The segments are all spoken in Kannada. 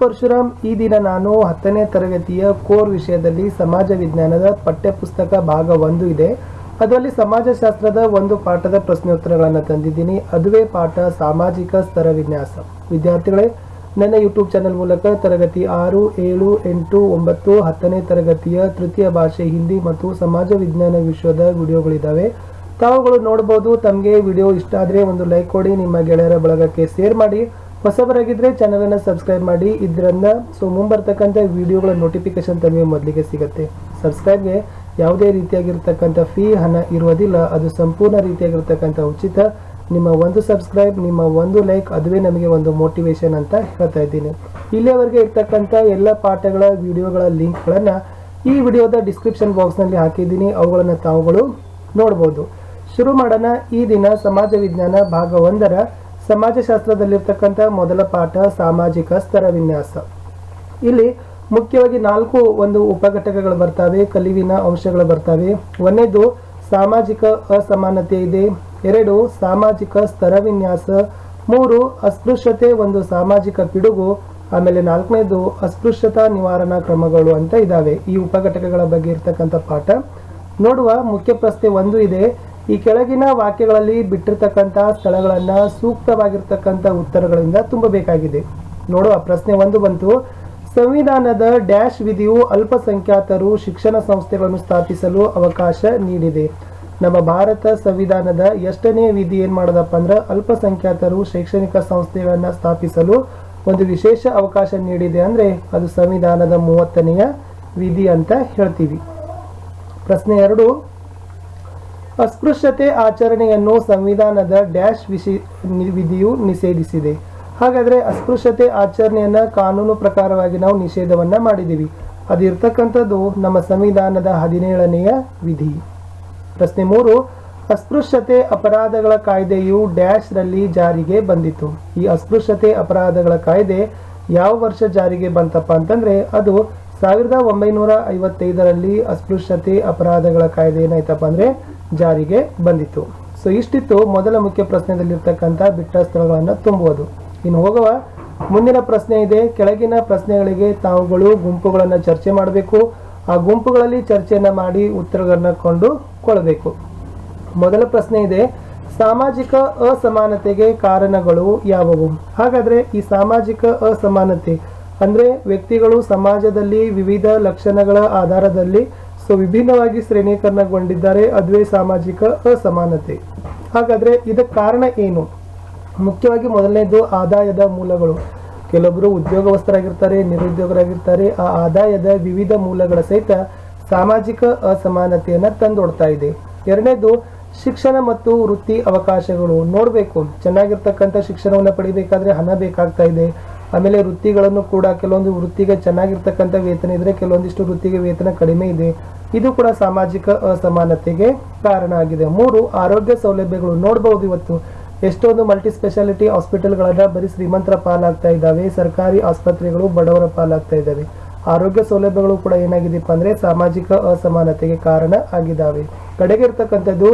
ಪರಶುರಾಮ್. ಈ ದಿನ ನಾನು 10ನೇ ತರಗತಿಯ ಕೋರ್ ವಿಷಯದಲ್ಲಿ ಸಮಾಜ ವಿಜ್ಞಾನದ ಪಠ್ಯಪುಸ್ತಕ ಭಾಗ 1 ಇದೆ. ಅದರಲ್ಲಿ ಸಮಾಜಶಾಸ್ತ್ರದ ಒಂದು ಪಾಠದ ಪ್ರಶ್ನೋತ್ತರಗಳನ್ನು ತಂದಿದ್ದೀನಿ. ಅದುವೇ ಪಾಠ ಸಾಮಾಜಿಕ ಸ್ತರ ವಿನ್ಯಾಸ. ವಿದ್ಯಾರ್ಥಿಗಳೇ, ನನ್ನ ಯೂಟ್ಯೂಬ್ ಚಾನೆಲ್ ಮೂಲಕ ತರಗತಿ 6, 7, 8, 9, 10ನೇ ತರಗತಿಯ ತೃತೀಯ ಭಾಷೆ ಹಿಂದಿ ಮತ್ತು ಸಮಾಜ ವಿಜ್ಞಾನ ವಿಷಯದ ವಿಡಿಯೋಗಳಿದ್ದಾವೆ. ತಾವುಗಳು ನೋಡಬಹುದು. ತಮಗೆ ವಿಡಿಯೋ ಇಷ್ಟ ಆದರೆ ಒಂದು ಲೈಕ್ ಕೊಡಿ, ನಿಮ್ಮ ಗೆಳೆಯರ ಬಳಗಕ್ಕೆ ಶೇರ್ ಮಾಡಿ. ಹೊಸಬರಾಗಿದ್ದರೆ ಚಾನಲನ್ನು ಸಬ್ಸ್ಕ್ರೈಬ್ ಮಾಡಿ. ಇದರಿಂದ ಮುಂಬರ್ತಕ್ಕಂಥ ವಿಡಿಯೋಗಳ ನೋಟಿಫಿಕೇಶನ್ ತಮಗೆ ಮೊದಲಿಗೆ ಸಿಗುತ್ತೆ. ಸಬ್ಸ್ಕ್ರೈಬ್ಗೆ ಯಾವುದೇ ರೀತಿಯಾಗಿರ್ತಕ್ಕಂಥ ಹಣ ಇರುವುದಿಲ್ಲ. ಅದು ಸಂಪೂರ್ಣ ರೀತಿಯಾಗಿರ್ತಕ್ಕಂಥ ಉಚಿತ. ನಿಮ್ಮ ಒಂದು ಸಬ್ಸ್ಕ್ರೈಬ್, ನಿಮ್ಮ ಒಂದು ಲೈಕ್, ಅದುವೇ ನಮಗೆ ಒಂದು ಮೋಟಿವೇಶನ್ ಅಂತ ಹೇಳ್ತಾ ಇದ್ದೀನಿ. ಇಲ್ಲಿಯವರೆಗೆ ಇರ್ತಕ್ಕಂಥ ಎಲ್ಲ ಪಾಠಗಳ ವಿಡಿಯೋಗಳ ಲಿಂಕ್ಗಳನ್ನು ಈ ವಿಡಿಯೋದ ಡಿಸ್ಕ್ರಿಪ್ಷನ್ ಬಾಕ್ಸ್ನಲ್ಲಿ ಹಾಕಿದ್ದೀನಿ. ಅವುಗಳನ್ನು ತಾವುಗಳು ನೋಡ್ಬೋದು. ಶುರು ಮಾಡೋಣ. ಈ ದಿನ ಸಮಾಜ ವಿಜ್ಞಾನ ಭಾಗ 1ರ ಸಮಾಜಶಾಸ್ತ್ರದಲ್ಲಿರ್ತಕ್ಕಂಥ ಮೊದಲ ಪಾಠ ಸಾಮಾಜಿಕ ಸ್ತರ ವಿನ್ಯಾಸ. ಇಲ್ಲಿ ಮುಖ್ಯವಾಗಿ 4 ಒಂದು ಉಪಘಟಕಗಳು ಬರ್ತವೆ, ಕಲಿವಿನ ಅಂಶಗಳು ಬರ್ತವೆ. 1ನೇದು ಸಾಮಾಜಿಕ ಅಸಮಾನತೆ ಇದೆ, 2 ಸಾಮಾಜಿಕ ಸ್ತರ ವಿನ್ಯಾಸ, 3 ಅಸ್ಪೃಶ್ಯತೆ ಒಂದು ಸಾಮಾಜಿಕ ಪಿಡುಗು, ಆಮೇಲೆ 4ನೇದು ಅಸ್ಪೃಶ್ಯತಾ ನಿವಾರಣಾ ಕ್ರಮಗಳು ಅಂತ ಇದ್ದಾವೆ. ಈ ಉಪಘಟಕಗಳ ಬಗ್ಗೆ ಇರ್ತಕ್ಕಂಥ ಪಾಠ ನೋಡುವ. ಮುಖ್ಯ ಪ್ರಶ್ನೆ 1 ಇದೆ. ಈ ಕೆಳಗಿನ ವಾಕ್ಯಗಳಲ್ಲಿ ಬಿಟ್ಟಿರ್ತಕ್ಕಂಥ ಸ್ಥಳಗಳನ್ನು ಸೂಕ್ತವಾಗಿರ್ತಕ್ಕಂಥ ಉತ್ತರಗಳಿಂದ ತುಂಬಬೇಕಾಗಿದೆ. ನೋಡುವ. ಪ್ರಶ್ನೆ 1 ಬಂತು. ಸಂವಿಧಾನದ ಡ್ಯಾಶ್ ವಿಧಿಯು ಅಲ್ಪಸಂಖ್ಯಾತರು ಶಿಕ್ಷಣ ಸಂಸ್ಥೆಗಳನ್ನು ಸ್ಥಾಪಿಸಲು ಅವಕಾಶ ನೀಡಿದೆ. ನಮ್ಮ ಭಾರತ ಸಂವಿಧಾನದ ಎಷ್ಟನೇ ವಿಧಿ ಏನು ಮಾಡೋದಪ್ಪ ಅಂದ್ರೆ ಅಲ್ಪಸಂಖ್ಯಾತರು ಶೈಕ್ಷಣಿಕ ಸಂಸ್ಥೆಗಳನ್ನು ಸ್ಥಾಪಿಸಲು ಒಂದು ವಿಶೇಷ ಅವಕಾಶ ನೀಡಿದೆ. ಅಂದರೆ ಅದು ಸಂವಿಧಾನದ 30ನೇ ವಿಧಿ ಅಂತ ಹೇಳ್ತೀವಿ. ಪ್ರಶ್ನೆ 2. ಅಸ್ಪೃಶ್ಯತೆ ಆಚರಣೆಯನ್ನು ಸಂವಿಧಾನದ ಡ್ಯಾಶ್ ವಿಧಿಯು ನಿಷೇಧಿಸಿದೆ. ಹಾಗಾದರೆ ಅಸ್ಪೃಶ್ಯತೆ ಆಚರಣೆಯನ್ನು ಕಾನೂನು ಪ್ರಕಾರವಾಗಿ ನಾವು ನಿಷೇಧವನ್ನು ಮಾಡಿದ್ದೀವಿ. ಅದು ಇರ್ತಕ್ಕಂಥದ್ದು ನಮ್ಮ ಸಂವಿಧಾನದ 17ನೆಯ ವಿಧಿ. ಪ್ರಶ್ನೆ 3. ಅಸ್ಪೃಶ್ಯತೆ ಅಪರಾಧಗಳ ಕಾಯ್ದೆಯು ಡ್ಯಾಶ್ ರಲ್ಲಿ ಜಾರಿಗೆ ಬಂದಿತು. ಈ ಅಸ್ಪೃಶ್ಯತೆ ಅಪರಾಧಗಳ ಕಾಯ್ದೆ ಯಾವ ವರ್ಷ ಜಾರಿಗೆ ಬಂತಪ್ಪ ಅಂತಂದರೆ ಅದು 1955ರಲ್ಲಿ ಅಸ್ಪೃಶ್ಯತೆ ಅಪರಾಧಗಳ ಕಾಯ್ದೆ ಏನಾಯ್ತಪ್ಪ ಅಂದರೆ ಜಾರಿಗೆ ಬಂದಿತ್ತು. ಸೊ ಇಷ್ಟಿತ್ತು ಮೊದಲ ಮುಖ್ಯ ಪ್ರಶ್ನೆಯಲ್ಲಿರ್ತಕ್ಕಂಥ ಬಿಟ್ಟ ಸ್ಥಳಗಳನ್ನು ತುಂಬುವುದು. ಇನ್ನು ಹೋಗುವ ಮುಂದಿನ ಪ್ರಶ್ನೆ ಇದೆ. ಕೆಳಗಿನ ಪ್ರಶ್ನೆಗಳಿಗೆ ತಾವುಗಳು ಗುಂಪುಗಳನ್ನು ಚರ್ಚೆ ಮಾಡಬೇಕು. ಆ ಗುಂಪುಗಳಲ್ಲಿ ಚರ್ಚೆಯನ್ನು ಮಾಡಿ ಉತ್ತರಗಳನ್ನು ಕೊಂಡುಕೊಳ್ಳಬೇಕು. ಮೊದಲ ಪ್ರಶ್ನೆ ಇದೆ. ಸಾಮಾಜಿಕ ಅಸಮಾನತೆಗೆ ಕಾರಣಗಳು ಯಾವುವು? ಹಾಗಾದರೆ ಈ ಸಾಮಾಜಿಕ ಅಸಮಾನತೆ ಅಂದರೆ ವ್ಯಕ್ತಿಗಳು ಸಮಾಜದಲ್ಲಿ ವಿವಿಧ ಲಕ್ಷಣಗಳ ಆಧಾರದಲ್ಲಿ ವಿಭಿನ್ನವಾಗಿ ಶ್ರೇಣೀಕರಣಗೊಂಡಿದ್ದಾರೆ. ಅದುವೇ ಸಾಮಾಜಿಕ ಅಸಮಾನತೆ. ಹಾಗಾದರೆ ಇದಕ್ಕೆ ಕಾರಣ ಏನು? ಮುಖ್ಯವಾಗಿ ಮೊದಲನೇದು ಆದಾಯದ ಮೂಲಗಳು. ಕೆಲವೊಬ್ಬರು ಉದ್ಯೋಗಸ್ಥರಾಗಿರ್ತಾರೆ, ನಿರುದ್ಯೋಗರಾಗಿರ್ತಾರೆ. ಆ ಆದಾಯದ ವಿವಿಧ ಮೂಲಗಳ ಸಹಿತ ಸಾಮಾಜಿಕ ಅಸಮಾನತೆಯನ್ನು ತಂದೊಡ್ತಾ ಇದೆ. 2ನೇದು ಶಿಕ್ಷಣ ಮತ್ತು ವೃತ್ತಿ ಅವಕಾಶಗಳು. ನೋಡಬೇಕು, ಚೆನ್ನಾಗಿರ್ತಕ್ಕಂಥ ಶಿಕ್ಷಣವನ್ನು ಪಡಿಬೇಕಾದ್ರೆ ಹಣ ಬೇಕಾಗ್ತಾ ಇದೆ. ಆಮೇಲೆ ವೃತ್ತಿಗಳನ್ನು ಕೂಡ ಕೆಲವೊಂದು ವೃತ್ತಿಗೆ ಚೆನ್ನಾಗಿರ್ತಕ್ಕಂಥ ವೇತನ ಇದ್ರೆ, ಕೆಲವೊಂದಿಷ್ಟು ವೃತ್ತಿಗೆ ವೇತನ ಕಡಿಮೆ ಇದೆ. ಇದು ಕೂಡ ಸಾಮಾಜಿಕ ಅಸಮಾನತೆಗೆ ಕಾರಣ ಆಗಿದೆ. 3 ಆರೋಗ್ಯ ಸೌಲಭ್ಯಗಳು. ನೋಡಬಹುದು, ಇವತ್ತು ಎಷ್ಟೊಂದು ಮಲ್ಟಿ ಸ್ಪೆಷಾಲಿಟಿ ಹಾಸ್ಪಿಟಲ್ಗಳನ್ನ ಬರೀ ಶ್ರೀಮಂತರ ಪಾಲಾಗ್ತಾ ಇದ್ದಾವೆ, ಸರ್ಕಾರಿ ಆಸ್ಪತ್ರೆಗಳು ಬಡವರ ಪಾಲಾಗ್ತಾ ಇದ್ದಾವೆ. ಆರೋಗ್ಯ ಸೌಲಭ್ಯಗಳು ಕೂಡ ಏನಾಗಿದೆಪ್ಪ ಅಂದ್ರೆ ಸಾಮಾಜಿಕ ಅಸಮಾನತೆಗೆ ಕಾರಣ ಆಗಿದ್ದಾವೆ. ಕಡೆಗೆ ಇರ್ತಕ್ಕಂಥದ್ದು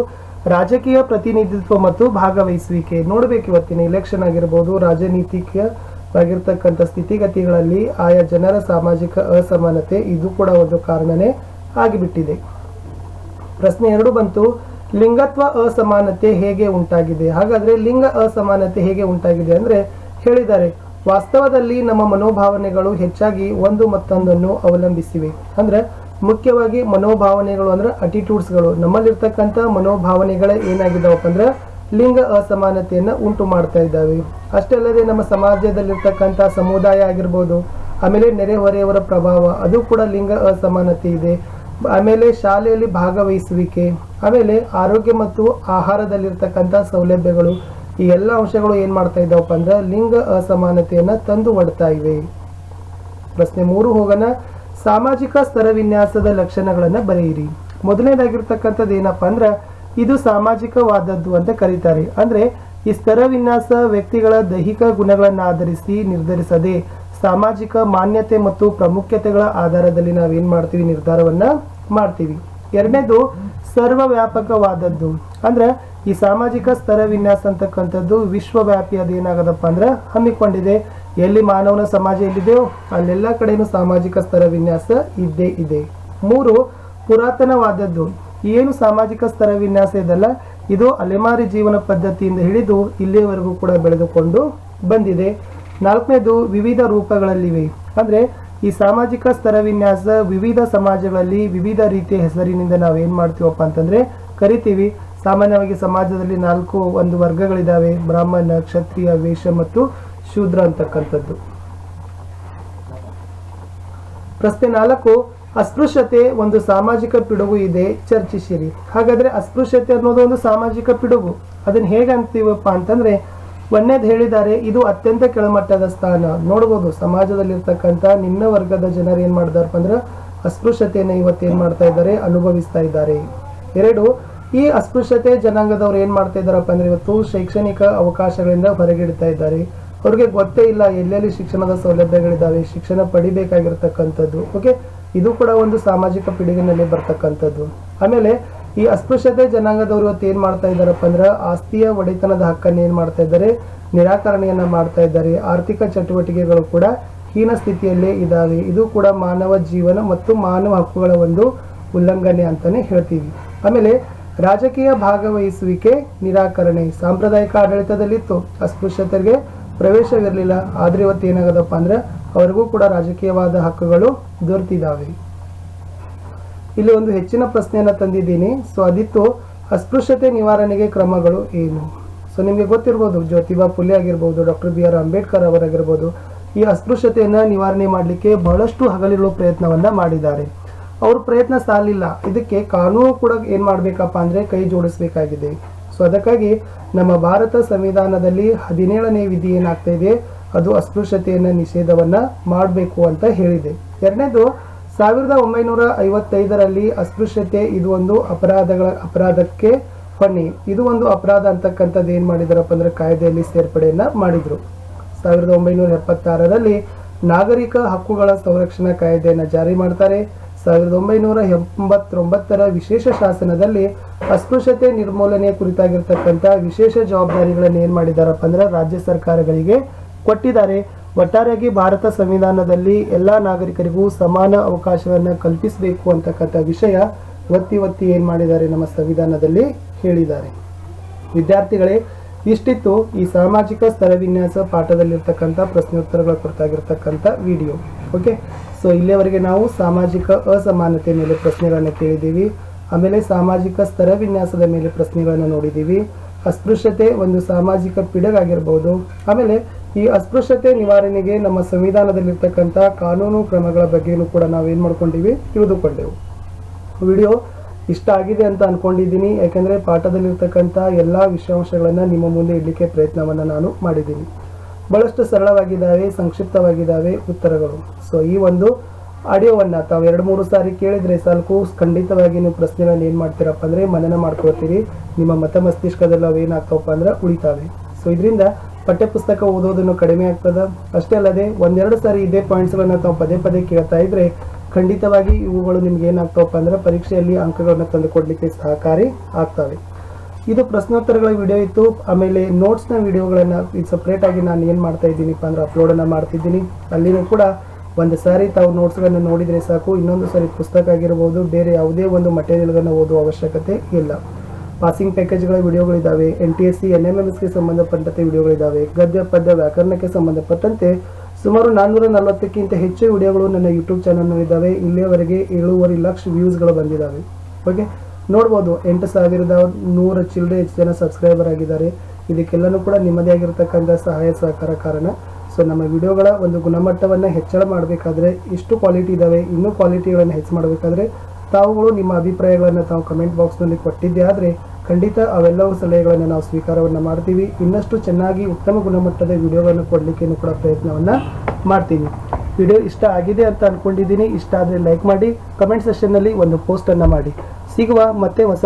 ರಾಜಕೀಯ ಪ್ರತಿನಿಧಿತ್ವ ಮತ್ತು ಭಾಗವಹಿಸುವಿಕೆ. ನೋಡ್ಬೇಕು, ಇವತ್ತಿನ ಇಲೆಕ್ಷನ್ ಆಗಿರ್ಬೋದು, ರಾಜನೀತಿಕವಾಗಿರ್ತಕ್ಕಂಥ ಸ್ಥಿತಿಗತಿಗಳಲ್ಲಿ ಆಯಾ ಜನರ ಸಾಮಾಜಿಕ ಅಸಮಾನತೆ ಇದು ಕೂಡ ಒಂದು ಕಾರಣನೇ ಆಗಿಬಿಟ್ಟಿದೆ. ಪ್ರಶ್ನೆ 2 ಬಂತು. ಲಿಂಗತ್ವ ಅಸಮಾನತೆ ಹೇಗೆ ಉಂಟಾಗಿದೆ? ಹಾಗಾದ್ರೆ ಲಿಂಗ ಅಸಮಾನತೆ ಹೇಗೆ ಉಂಟಾಗಿದೆ ಅಂದ್ರೆ ಹೇಳಿದ್ದಾರೆ, ವಾಸ್ತವದಲ್ಲಿ ನಮ್ಮ ಮನೋಭಾವನೆಗಳು ಹೆಚ್ಚಾಗಿ ಒಂದು ಮತ್ತೊಂದನ್ನು ಅವಲಂಬಿಸಿವೆ. ಅಂದ್ರೆ ಮುಖ್ಯವಾಗಿ ಮನೋಭಾವನೆಗಳು ಅಂದ್ರೆ ಅಟಿಟ್ಯೂಡ್ಸ್ಗಳು. ನಮ್ಮಲ್ಲಿರ್ತಕ್ಕಂಥ ಮನೋಭಾವನೆಗಳೇ ಏನಾಗಿದ್ದಾವಪ್ಪ ಅಂದ್ರೆ ಲಿಂಗ ಅಸಮಾನತೆಯನ್ನು ಉಂಟು ಮಾಡ್ತಾ ಇದ್ದಾವೆ. ಅಷ್ಟೇ ಅಲ್ಲದೆ ನಮ್ಮ ಸಮಾಜದಲ್ಲಿರ್ತಕ್ಕಂಥ ಸಮುದಾಯ ಆಗಿರ್ಬೋದು, ಆಮೇಲೆ ನೆರೆಹೊರೆಯವರ ಪ್ರಭಾವ, ಅದು ಕೂಡ ಲಿಂಗ ಅಸಮಾನತೆ ಇದೆ. ಆಮೇಲೆ ಶಾಲೆಯಲ್ಲಿ ಭಾಗವಹಿಸುವಿಕೆ, ಆಮೇಲೆ ಆರೋಗ್ಯ ಮತ್ತು ಆಹಾರದಲ್ಲಿರ್ತಕ್ಕಂಥ ಸೌಲಭ್ಯಗಳು, ಈ ಎಲ್ಲ ಅಂಶಗಳು ಏನು ಮಾಡ್ತಾ ಇದ್ದಾವಪ್ಪ ಅಂದ್ರೆ ಲಿಂಗ ಅಸಮಾನತೆಯನ್ನು ತಂದು ಒಡ್ತಾ ಇವೆ. ಪ್ರಶ್ನೆ 3 ಹೋಗೋಣ. ಸಾಮಾಜಿಕ ಸ್ತರ ವಿನ್ಯಾಸದ ಲಕ್ಷಣಗಳನ್ನು ಬರೆಯಿರಿ. ಮೊದಲನೇದಾಗಿರ್ತಕ್ಕಂಥದ್ದು ಏನಪ್ಪ ಅಂದ್ರೆ ಇದು ಸಾಮಾಜಿಕವಾದದ್ದು ಅಂತ ಕರೀತಾರೆ. ಅಂದ್ರೆ ಈ ಸ್ತರ ವಿನ್ಯಾಸ ವ್ಯಕ್ತಿಗಳ ದೈಹಿಕ ಗುಣಗಳನ್ನು ಆಧರಿಸಿ ನಿರ್ಧರಿಸದೆ ಸಾಮಾಜಿಕ ಮಾನ್ಯತೆ ಮತ್ತು ಪ್ರಾಮುಖ್ಯತೆಗಳ ಆಧಾರದಲ್ಲಿ ನಾವೇನ್ ಮಾಡ್ತೀವಿ, ನಿರ್ಧಾರವನ್ನ ಮಾಡ್ತೀವಿ. 2ನೇದು ಸರ್ವವ್ಯಾಪಕವಾದದ್ದು. ಅಂದ್ರೆ ಈ ಸಾಮಾಜಿಕ ಸ್ತರ ವಿನ್ಯಾಸ ಅಂತಕ್ಕಂಥದ್ದು ವಿಶ್ವವ್ಯಾಪಿ ಅದೇನಾಗದಪ್ಪ ಅಂದ್ರೆ ಹಮ್ಮಿಕೊಂಡಿದೆ. ಎಲ್ಲಿ ಮಾನವನ ಸಮಾಜ ಎಲ್ಲಿದೆಯೋ ಅಲ್ಲೆಲ್ಲ ಕಡೆನೂ ಸಾಮಾಜಿಕ ಸ್ತರ ವಿನ್ಯಾಸ ಇದ್ದೇ ಇದೆ. 3 ಪುರಾತನವಾದದ್ದು. ಏನು ಸಾಮಾಜಿಕ ಸ್ತರ ವಿನ್ಯಾಸ ಇದೆಲ್ಲ ಇದು ಅಲೆಮಾರಿ ಜೀವನ ಪದ್ಧತಿಯಿಂದ ಹಿಡಿದು ಇಲ್ಲಿಯವರೆಗೂ ಕೂಡ ಬೆಳೆದುಕೊಂಡು ಬಂದಿದೆ. 4ನೇದು ವಿವಿಧ ರೂಪಗಳಲ್ಲಿವೆ. ಅಂದ್ರೆ ಈ ಸಾಮಾಜಿಕ ಸ್ತರ ವಿನ್ಯಾಸ ವಿವಿಧ ಸಮಾಜಗಳಲ್ಲಿ ವಿವಿಧ ರೀತಿಯ ಹೆಸರಿನಿಂದ ನಾವೇನ್ ಮಾಡ್ತೀವಪ್ಪ ಅಂತಂದ್ರೆ ಕರಿತೀವಿ. ಸಾಮಾನ್ಯವಾಗಿ ಸಮಾಜದಲ್ಲಿ 4 ವರ್ಗಗಳಿದಾವೆ: ಬ್ರಾಹ್ಮಣ, ಕ್ಷತ್ರಿಯ, ವೈಶ್ಯ ಮತ್ತು ಶೂದ್ರ ಅಂತಕ್ಕಂಥದ್ದು. ಪ್ರಶ್ನೆ 4, ಅಸ್ಪೃಶ್ಯತೆ ಒಂದು ಸಾಮಾಜಿಕ ಪಿಡುಗು ಇದೆ, ಚರ್ಚಿಸಿರಿ. ಹಾಗಾದ್ರೆ ಅಸ್ಪೃಶ್ಯತೆ ಅನ್ನೋದು ಒಂದು ಸಾಮಾಜಿಕ ಪಿಡುಗು. ಅದನ್ನ ಹೇಗೆ ಅಂತೀವಪ್ಪ ಅಂತಂದ್ರೆ ಒಂದೇದು ಹೇಳಿದ್ದಾರೆ, ಇದು ಅತ್ಯಂತ ಕೆಳಮಟ್ಟದ ಸ್ಥಾನ. ನೋಡ್ಬೋದು ಸಮಾಜದಲ್ಲಿರ್ತಕ್ಕಂಥ ನಿಮ್ನ ವರ್ಗದ ಜನರು ಏನ್ ಮಾಡ್ತಾರಪ್ಪ ಅಂದ್ರೆ ಅಸ್ಪೃಶ್ಯತೆಯನ್ನು ಇವತ್ತೇನ್ ಮಾಡ್ತಾ ಇದ್ದಾರೆ, ಅನುಭವಿಸ್ತಾ ಇದ್ದಾರೆ. 2, ಈ ಅಸ್ಪೃಶ್ಯತೆ ಜನಾಂಗದವ್ರು ಏನ್ ಮಾಡ್ತಾ ಇದ್ದಾರಪ್ಪ ಅಂದ್ರೆ ಇವತ್ತು ಶೈಕ್ಷಣಿಕ ಅವಕಾಶಗಳಿಂದ ಹೊರಗಿಡ್ತಾ ಇದ್ದಾರೆ. ಅವ್ರಿಗೆ ಗೊತ್ತೇ ಇಲ್ಲ ಎಲ್ಲೆಲ್ಲಿ ಶಿಕ್ಷಣದ ಸೌಲಭ್ಯಗಳಿದಾವೆ, ಶಿಕ್ಷಣ ಪಡಿಬೇಕಾಗಿರ್ತಕ್ಕಂಥದ್ದು. ಓಕೆ, ಇದು ಕೂಡ ಒಂದು ಸಾಮಾಜಿಕ ಪಿಡುಗಿನಲ್ಲಿ ಬರ್ತಕ್ಕಂಥದ್ದು. ಆಮೇಲೆ ಈ ಅಸ್ಪೃಶ್ಯತೆ ಜನಾಂಗದವರು ಇವತ್ತು ಏನ್ ಮಾಡ್ತಾ ಇದ್ದಾರಪ್ಪ ಅಂದ್ರೆ ಆಸ್ತಿಯ ಒಡೆತನದ ಹಕ್ಕನ್ನು ಏನ್ ಮಾಡ್ತಾ ಇದ್ದಾರೆ, ನಿರಾಕರಣೆಯನ್ನ ಮಾಡ್ತಾ ಇದ್ದಾರೆ. ಆರ್ಥಿಕ ಚಟುವಟಿಕೆಗಳು ಕೂಡ ಹೀನ ಸ್ಥಿತಿಯಲ್ಲೇ ಇದಾವೆ. ಇದು ಕೂಡ ಮಾನವ ಜೀವನ ಮತ್ತು ಮಾನವ ಹಕ್ಕುಗಳ ಒಂದು ಉಲ್ಲಂಘನೆ ಅಂತಾನೆ ಹೇಳ್ತೀವಿ. ಆಮೇಲೆ ರಾಜಕೀಯ ಭಾಗವಹಿಸುವಿಕೆ ನಿರಾಕರಣೆ. ಸಾಂಪ್ರದಾಯಿಕ ಆಡಳಿತದಲ್ಲಿತ್ತು, ಅಸ್ಪೃಶ್ಯತೆಗೆ ಪ್ರವೇಶವಿರಲಿಲ್ಲ. ಆದ್ರೆ ಇವತ್ತು ಏನಾಗದಪ್ಪ ಅಂದ್ರೆ ಅವರಿಗೂ ಕೂಡ ರಾಜಕೀಯವಾದ ಹಕ್ಕುಗಳು ದೊರೆತಿದ್ದಾವೆ. ಇಲ್ಲಿ ಒಂದು ಹೆಚ್ಚಿನ ಪ್ರಶ್ನೆಯನ್ನ ತಂದಿದ್ದೀನಿ. ಸೊ ಅದಿತ್ತು, ಅಸ್ಪೃಶ್ಯತೆ ನಿವಾರಣೆಗೆ ಕ್ರಮಗಳು ಏನು? ಸೊ ನಿಮಗೆ ಗೊತ್ತಿರ್ಬೋದು, ಜ್ಯೋತಿಬಾ ಫುಲೆ ಆಗಿರ್ಬೋದು, ಡಾಕ್ಟರ್ BR ಅಂಬೇಡ್ಕರ್ ಅವರಾಗಿರ್ಬೋದು, ಈ ಅಸ್ಪೃಶ್ಯತೆಯನ್ನ ನಿವಾರಣೆ ಮಾಡಲಿಕ್ಕೆ ಬಹಳಷ್ಟು ಹಗಲಿರುಳು ಪ್ರಯತ್ನವನ್ನ ಮಾಡಿದ್ದಾರೆ. ಅವ್ರ ಪ್ರಯತ್ನ ಸಾಲಿಲ್ಲ, ಇದಕ್ಕೆ ಕಾನೂನು ಕೂಡ ಏನ್ ಮಾಡ್ಬೇಕಪ್ಪ ಅಂದ್ರೆ ಕೈ ಜೋಡಿಸ್ಬೇಕಾಗಿದೆ. ಸೊ ಅದಕ್ಕಾಗಿ ನಮ್ಮ ಭಾರತ ಸಂವಿಧಾನದಲ್ಲಿ 17ನೇ ವಿಧಿ ಏನಾಗ್ತಾ ಇದೆ, ಅದು ಅಸ್ಪೃಶ್ಯತೆಯನ್ನ ನಿಷೇಧವನ್ನ ಮಾಡಬೇಕು ಅಂತ ಹೇಳಿದೆ. 2ನೇದು 1955ರಲ್ಲಿ ಅಸ್ಪೃಶ್ಯತೆ ಇದು ಒಂದು ಅಪರಾಧಕ್ಕೆ ಹೊಣೆ. ಇದು ಒಂದು ಅಪರಾಧ ಅಂತಕ್ಕಂಥದ್ದು ಏನ್ ಮಾಡಿದಾರಪ್ಪ ಅಂದ್ರೆ ಕಾಯ್ದೆಯಲ್ಲಿ ಸೇರ್ಪಡೆಯನ್ನ ಮಾಡಿದ್ರು. 1976ರಲ್ಲಿ ನಾಗರಿಕ ಹಕ್ಕುಗಳ ಸಂರಕ್ಷಣಾ ಕಾಯ್ದೆಯನ್ನ ಜಾರಿ ಮಾಡ್ತಾರೆ. 1989ರ ವಿಶೇಷ ಶಾಸನದಲ್ಲಿ ಅಸ್ಪೃಶ್ಯತೆ ನಿರ್ಮೂಲನೆ ಕುರಿತಾಗಿರ್ತಕ್ಕಂಥ ವಿಶೇಷ ಜವಾಬ್ದಾರಿಗಳನ್ನು ಏನ್ ಮಾಡಿದಾರಪ್ಪ ಅಂದ್ರೆ ರಾಜ್ಯ ಸರ್ಕಾರಗಳಿಗೆ ಕೊಟ್ಟಿದ್ದಾರೆ. ಒಟ್ಟಾರೆಯಾಗಿ ಭಾರತ ಸಂವಿಧಾನದಲ್ಲಿ ಎಲ್ಲಾ ನಾಗರಿಕರಿಗೂ ಸಮಾನ ಅವಕಾಶವನ್ನ ಕಲ್ಪಿಸಬೇಕು ಅಂತಕ್ಕಂಥ ವಿಷಯ ಒತ್ತಿ ಏನ್ ಮಾಡಿದ್ದಾರೆ, ನಮ್ಮ ಸಂವಿಧಾನದಲ್ಲಿ ಹೇಳಿದ್ದಾರೆ. ವಿದ್ಯಾರ್ಥಿಗಳೇ, ಇಷ್ಟಿತ್ತು ಈ ಸಾಮಾಜಿಕ ಸ್ತರ ವಿನ್ಯಾಸ ಪಾಠದಲ್ಲಿರ್ತಕ್ಕಂಥ ಪ್ರಶ್ನೋತ್ತರಗಳ ಕುರಿತಾಗಿರ್ತಕ್ಕಂಥ ವಿಡಿಯೋ. ಓಕೆ, ಸೊ ಇಲ್ಲಿಯವರೆಗೆ ನಾವು ಸಾಮಾಜಿಕ ಅಸಮಾನತೆ ಮೇಲೆ ಪ್ರಶ್ನೆಗಳನ್ನು ಕೇಳಿದ್ದೀವಿ. ಆಮೇಲೆ ಸಾಮಾಜಿಕ ಸ್ತರ ವಿನ್ಯಾಸದ ಮೇಲೆ ಪ್ರಶ್ನೆಗಳನ್ನು ನೋಡಿದ್ದೀವಿ. ಅಸ್ಪೃಶ್ಯತೆ ಒಂದು ಸಾಮಾಜಿಕ ಪಿಡುಗಾಗಿರ್ಬೋದು. ಆಮೇಲೆ ಈ ಅಸ್ಪೃಶ್ಯತೆ ನಿವಾರಣೆಗೆ ನಮ್ಮ ಸಂವಿಧಾನದಲ್ಲಿರ್ತಕ್ಕಂಥ ಕಾನೂನು ಕ್ರಮಗಳ ಬಗ್ಗೆನೂ ಕೂಡ ನಾವೇನ್ ಮಾಡ್ಕೊಂಡಿವಿ, ತಿಳಿದುಕೊಂಡೆವು. ವಿಡಿಯೋ ಇಷ್ಟ ಆಗಿದೆ ಅಂತ ಅನ್ಕೊಂಡಿದ್ದೀನಿ. ಯಾಕೆಂದ್ರೆ ಪಾಠದಲ್ಲಿರ್ತಕ್ಕಂಥ ಎಲ್ಲಾ ವಿಷಯಾಂಶಗಳನ್ನ ನಿಮ್ಮ ಮುಂದೆ ಇಡ್ಲಿಕ್ಕೆ ಪ್ರಯತ್ನವನ್ನ ನಾನು ಮಾಡಿದ್ದೀನಿ. ಬಹಳಷ್ಟು ಸರಳವಾಗಿದ್ದಾವೆ, ಸಂಕ್ಷಿಪ್ತವಾಗಿದ್ದಾವೆ ಉತ್ತರಗಳು. ಸೊ ಈ ಒಂದು ಆಡಿಯೋವನ್ನ ತಾವು 2-3 ಸಾರಿ ಕೇಳಿದ್ರೆ ಸಾಕು, ಖಂಡಿತವಾಗಿ ನೀವು ಪ್ರಶ್ನೆಗಳನ್ನ ಏನ್ ಮಾಡ್ತೀರಪ್ಪ ಅಂದ್ರೆ ಮನನ ಮಾಡ್ಕೊಳ್ತೀರಿ. ನಿಮ್ಮ ಮತ ಮಸ್ತಿಷ್ಕದಲ್ಲಿ ಅವು ಏನಾಗ್ತಾವಪ್ಪ ಅಂದ್ರೆ ಉಳಿತಾವೆ. ಸೊ ಇದರಿಂದ ಪಠ್ಯಪುಸ್ತಕ ಓದೋದನ್ನು ಕಡಿಮೆ ಆಗ್ತದ. ಅಷ್ಟೇ ಅಲ್ಲದೆ 1-2 ಸಾರಿ ಇದೇ ಪಾಯಿಂಟ್ಸ್ಗಳನ್ನ ತಾವು ಪದೇ ಕೇಳ್ತಾ ಇದ್ರೆ ಖಂಡಿತವಾಗಿ ಇವುಗಳು ನಿಮ್ಗೆ ಏನಾಗ್ತಾವಪ್ಪ ಅಂದ್ರೆ ಪರೀಕ್ಷೆಯಲ್ಲಿ ಅಂಕಗಳನ್ನ ತಂದುಕೊಡ್ಲಿಕ್ಕೆ ಸಹಕಾರಿ ಆಗ್ತವೆ. ಇದು ಪ್ರಶ್ನೋತ್ತರಗಳ ವಿಡಿಯೋ ಇತ್ತು. ಆಮೇಲೆ ನೋಟ್ಸ್ನ ವಿಡಿಯೋಗಳನ್ನ ಸಪ್ರೇಟ್ ಆಗಿ ನಾನು ಏನು ಮಾಡ್ತಾ ಇದ್ದೀನಿಪ್ಪ ಅಂದ್ರೆ ಅಪ್ಲೋಡನ್ನು ಮಾಡ್ತಿದ್ದೀನಿ. ಅಲ್ಲಿನೂ ಕೂಡ ಒಂದು ಸಾರಿ ತಾವು ನೋಟ್ಸ್ಗಳನ್ನು ನೋಡಿದರೆ ಸಾಕು, ಇನ್ನೊಂದು ಸಾರಿ ಪುಸ್ತಕ ಆಗಿರ್ಬೋದು, ಬೇರೆ ಯಾವುದೇ ಒಂದು ಮಟೀರಿಯಲ್ಗಳನ್ನು ಓದುವ ಅವಶ್ಯಕತೆ ಇಲ್ಲ. ಪಾಸಿಂಗ್ ಪ್ಯಾಕೇಜ್ಗಳ ವಿಡಿಯೋಗಳಿದ್ದಾವೆ, NTSC NMMSಗೆ ಸಂಬಂಧಪಟ್ಟಂತೆ ವಿಡಿಯೋಗಳಿದ್ದಾವೆ, ಗದ್ಯ ಪದ್ಯ ವ್ಯಾಕರಣಕ್ಕೆ ಸಂಬಂಧಪಟ್ಟಂತೆ ಸುಮಾರು 440ಕ್ಕಿಂತ ಹೆಚ್ಚು ವಿಡಿಯೋಗಳು ನನ್ನ ಯೂಟ್ಯೂಬ್ ಚಾನಲ್ನಲ್ಲಿದ್ದಾವೆ. ಇಲ್ಲಿಯವರೆಗೆ 7.5 ಲಕ್ಷ ವ್ಯೂಸ್ಗಳು ಬಂದಿದ್ದಾವೆ. ಓಕೆ, ನೋಡ್ಬೋದು 8,100 ಚಿಲ್ಲರೆ ಹೆಚ್ಚು ಜನ ಸಬ್ಸ್ಕ್ರೈಬರ್ ಆಗಿದ್ದಾರೆ. ಇದಕ್ಕೆಲ್ಲನೂ ಕೂಡ ನಿಮ್ಮದೇ ಆಗಿರತಕ್ಕಂಥ ಸಹಾಯ ಸಹಕಾರ ಕಾರಣ. ಸೊ ನಮ್ಮ ವಿಡಿಯೋಗಳ ಒಂದು ಗುಣಮಟ್ಟವನ್ನು ಹೆಚ್ಚಳ ಮಾಡಬೇಕಾದ್ರೆ ಇಷ್ಟು ಕ್ವಾಲಿಟಿ ಇದ್ದಾವೆ, ಇನ್ನೂ ಕ್ವಾಲಿಟಿಗಳನ್ನು ಹೆಚ್ಚು ಮಾಡಬೇಕಾದ್ರೆ ತಾವುಗಳು ನಿಮ್ಮ ಅಭಿಪ್ರಾಯಗಳನ್ನು ತಾವು ಕಮೆಂಟ್ ಬಾಕ್ಸ್ನಲ್ಲಿ ಕೊಟ್ಟಿದ್ದೆ ಆದರೆ ಖಂಡಿತ ಅವೆಲ್ಲವೂ ಸಲಹೆಗಳನ್ನು ನಾವು ಸ್ವೀಕಾರವನ್ನು ಮಾಡ್ತೀವಿ. ಇನ್ನಷ್ಟು ಚೆನ್ನಾಗಿ ಉತ್ತಮ ಗುಣಮಟ್ಟದ ವಿಡಿಯೋಗಳನ್ನು ಕೊಡಲಿಕ್ಕೇನು ಕೂಡ ಪ್ರಯತ್ನವನ್ನು ಮಾಡ್ತೀವಿ. ವಿಡಿಯೋ ಇಷ್ಟ ಆಗಿದೆ ಅಂತ ಅಂದ್ಕೊಂಡಿದ್ದೀನಿ. ಇಷ್ಟ ಆದರೆ ಲೈಕ್ ಮಾಡಿ, ಕಮೆಂಟ್ ಸೆಕ್ಷನ್ನಲ್ಲಿ ಒಂದು ಪೋಸ್ಟನ್ನು ಮಾಡಿ. ಸಿಗುವ ಮತ್ತೆ ಹೊಸ